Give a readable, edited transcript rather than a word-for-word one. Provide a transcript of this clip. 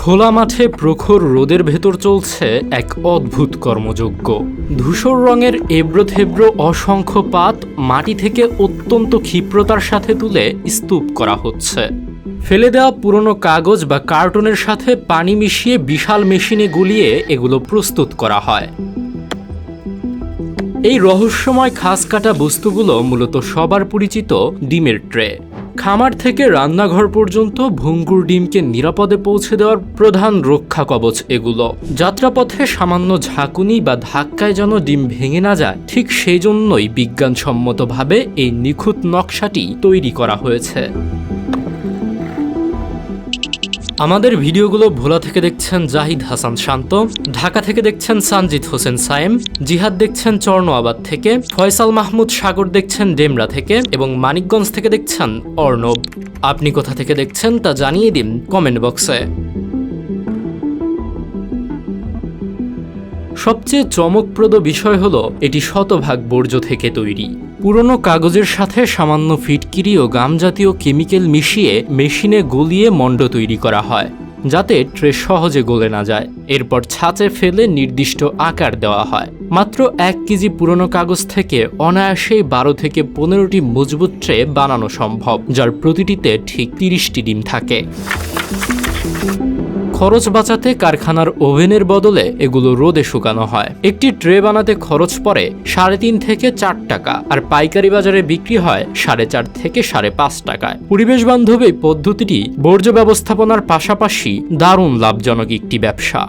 খোলা মাঠে প্রখর রোদের ভেতর চলছে এক অদ্ভুত কর্মযজ্ঞ। ধূসর রঙের এবড়োথেবড়ো অসংখ্য পাত মাটি থেকে অত্যন্ত ক্ষিপ্রতার সাথে তুলে স্তূপ করা হচ্ছে। ফেলে দেওয়া পুরনো কাগজ বা কার্টনের সাথে পানি মিশিয়ে বিশাল মেশিনে গুলিয়ে এগুলো প্রস্তুত করা হয়। এই রহস্যময় খাস কাটা বস্তুগুলো মূলত সবার পরিচিত ডিমের ট্রে। খামার থেকে রান্নাঘর পর্যন্ত ভঙ্গুর ডিমকে নিরাপদে পৌঁছে দেওয়ার প্রধান রক্ষা কবচ এগুলো। যাত্রাপথে সামান্য ঝাঁকুনি বা ধাক্কায় যেন ডিম ভেঙে না যায়, ঠিক সেই জন্যই বিজ্ঞানসম্মতভাবে এই নিখুঁত নকশাটি তৈরি করা হয়েছে। আমাদের ভিডিওগুলো ভোলা থেকে দেখছেন জাহিদ হাসান শান্ত, ঢাকা থেকে দেখছেন সানজিদ হোসেন সায়েম, জিহাদ দেখছেন চর্নোয়াবাদ থেকে, ফয়সাল মাহমুদ সাগর দেখছেন ডেমরা থেকে এবং মানিকগঞ্জ থেকে দেখছেন অর্ণব। আপনি কোথা থেকে দেখছেন তা জানিয়ে দিন কমেন্ট বক্সে। সবচেয়ে চমকপ্রদ বিষয় হলো এটি শতভাগ বর্জ্য থেকে তৈরি। পুরনো কাগজের সাথে সামান্য ফিটকিরি ও গাম জাতীয় কেমিক্যাল মিশিয়ে মেশিনে গলিয়ে মণ্ড তৈরি করা হয়, যাতে ট্রে সহজে গলে না যায়। এরপর ছাঁচে ফেলে নির্দিষ্ট আকার দেওয়া হয়। মাত্র 1 কেজি পুরনো কাগজ থেকে অনায়াসেই 12 থেকে 15টি মজবুত ট্রে বানানো সম্ভব, যার প্রতিটিতে ঠিক 30টি ডিম থাকে। খরচ বাঁচাতে কারখানার ওভেনের বদলে এগুলো রোদে শুকানো হয়। একটি ট্রে বানাতে খরচ পড়ে 3.5 থেকে 4 টাকা, আর পাইকারি বাজারে বিক্রি হয় 4.5 থেকে 5.5 টাকায়। পরিবেশ বান্ধব এই পদ্ধতিটি বর্জ্য ব্যবস্থাপনার পাশাপাশি দারুণ লাভজনক একটি ব্যবসা।